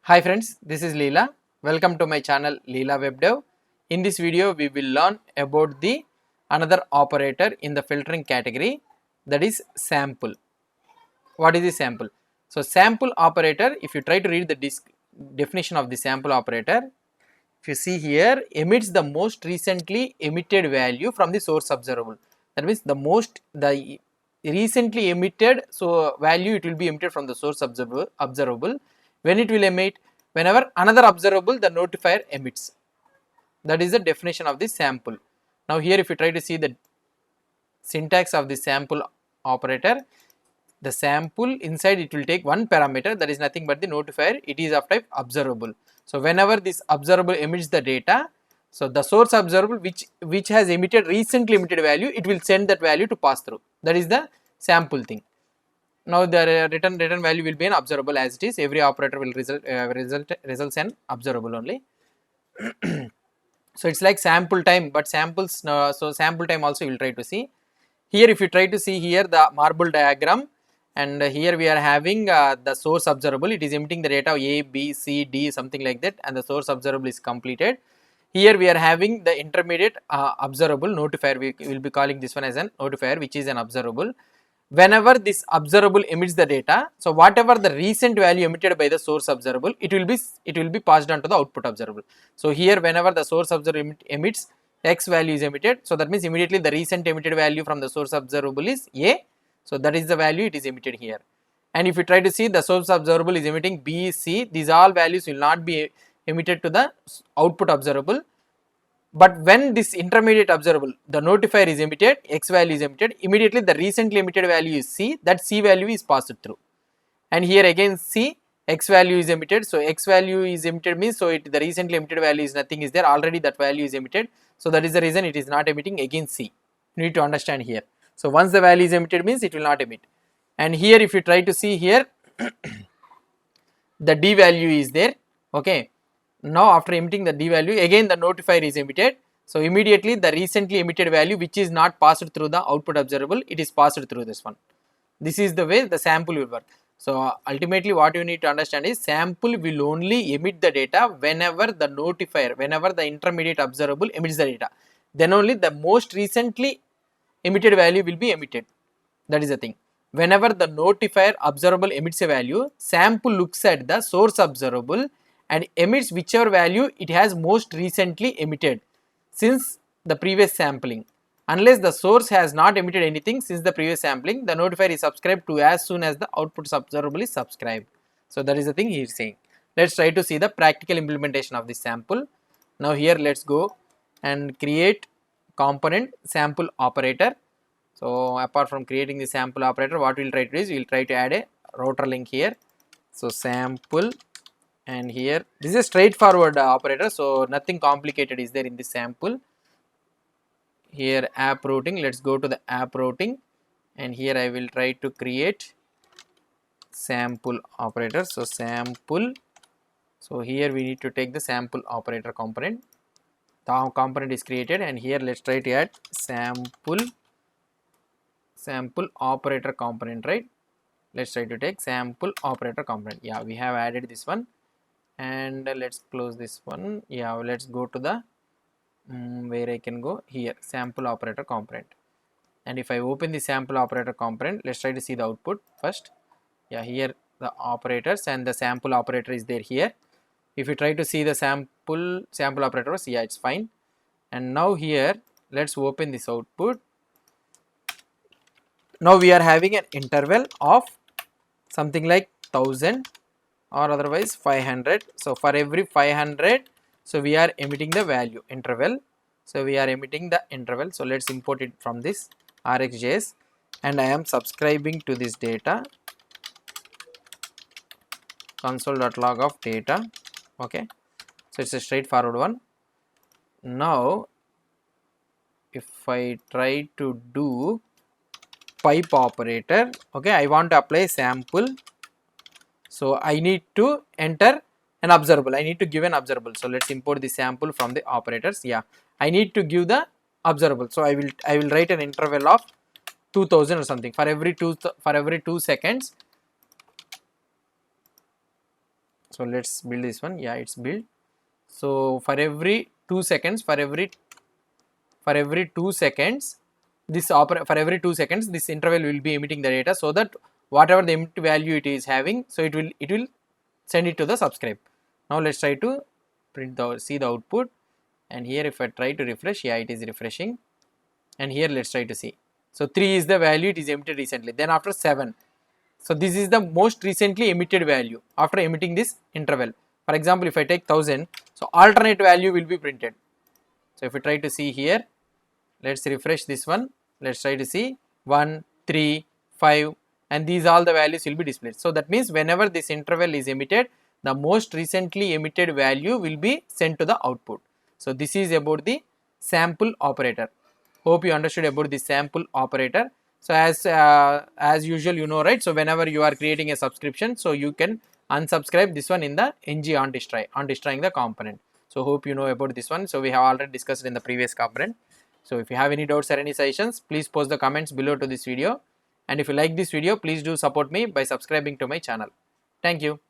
Hi friends, this is Leela. Welcome to my channel Leela WebDev. In this video, we will learn about the another operator in the filtering category, that is sample. What is the sample? So sample operator, if you try to read the definition of the sample operator, if you see here, emits the most recently emitted value from the source observable. That means the recently emitted value, it will be emitted from the source observable. When it will emit, whenever another observable the notifier emits. That is the definition of the sample. Now here if you try to see the syntax of the sample operator, the sample inside it will take one parameter, that is nothing but the notifier. It is of type observable. So whenever this observable emits the data, so the source observable which has emitted recently emitted value, it will send that value to pass through. That is the sample thing. Now the return value will be an observable as it is. Every operator will results an observable only. So it's like sample time, but samples. So sample time also you will try to see. Here if you try to see here the marble diagram, and here we are having the source observable. It is emitting the data A, B, C, D, something like that, and the source observable is completed. Here we are having the intermediate observable notifier. We will be calling this one as an notifier, which is an observable. Whenever this observable emits the data, so whatever the recent value emitted by the source observable, it will be passed on to the output observable. So here whenever the source observable emits, X value is emitted, so that means immediately the recent emitted value from the source observable is A, so that is the value it is emitted here. And if you try to see, the source observable is emitting B, C, these all values will not be emitted to the output observable. But when this intermediate observable, the notifier is emitted, X value is emitted, immediately the recently emitted value is C, that C value is passed through. And here again C, X value is emitted, so X value is emitted means, so the recently emitted value is nothing is there, already that value is emitted, so that is the reason it is not emitting again C. You need to understand here. So once the value is emitted means it will not emit. And here if you try to see here, the D value is there, okay. Now after emitting the D value, again the notifier is emitted, so immediately the recently emitted value which is not passed through the output observable, it is passed through this one. This is the way the sample will work. So ultimately what you need to understand is, sample will only emit the data whenever the notifier, whenever the intermediate observable emits the data, then only the most recently emitted value will be emitted. That is the thing. Whenever the notifier observable emits a value, sample looks at the source observable and emits whichever value it has most recently emitted since the previous sampling. Unless the source has not emitted anything since the previous sampling, the notifier is subscribed to as soon as the output observable is subscribed. So that is the thing he is saying. Let's try to see the practical implementation of this sample. Now here let's go and create component sample operator. So apart from creating the sample operator, what we'll try to do is we'll try to add a router link here. So sample, and here this is a straightforward operator, so nothing complicated is there in this sample. Here app routing, let's go to the app routing, and here I will try to create sample operator. So sample, so here we need to take the sample operator component. The component is created, and here let's try to add sample operator component, right? Let's try to take sample operator component. Yeah, we have added this one, and let's close this one. Yeah, let's go to the where I can go here, sample operator component. And if I open the sample operator component, let's try to see the output first. Yeah, here the operators and the sample operator is there here. If you try to see the sample operators, yeah, it's fine. And now here let's open this output. Now we are having an interval of something like 1000 or otherwise 500. So for every 500, so we are emitting the value interval. So we are emitting the interval. So let's import it from this RxJS, and I am subscribing to this data, console.log of data. Okay, so it's a straightforward one. Now if I try to do pipe operator, okay, I want to apply sample, so I need to enter an observable, I need to give an observable. So let's import the sample from the operators. Yeah, I need to give the observable, so I will write an interval of 2000 or something for every 2 seconds. So let's build this one. Yeah, it's built. So for every 2 seconds, for every 2 seconds, for every 2 seconds this interval will be emitting the data, so that whatever the emit value it is having, so it will send it to the subscribe. Now let's try to see the output, and here if I try to refresh, yeah, it is refreshing, and here let's try to see. So 3 is the value it is emitted recently, then after 7. So this is the most recently emitted value after emitting this interval. For example, if I take 1000, so alternate value will be printed. So if we try to see here, let's refresh this one, let's try to see 1, 3, 5, and these all the values will be displayed. So that means whenever this interval is emitted, the most recently emitted value will be sent to the output. So this is about the sample operator. Hope you understood about the sample operator. So as usual, you know, right? So whenever you are creating a subscription, so you can unsubscribe this one in the ng on destroying the component. So hope you know about this one. So we have already discussed in the previous component. So if you have any doubts or any suggestions, please post the comments below to this video. And if you like this video, please do support me by subscribing to my channel. Thank you.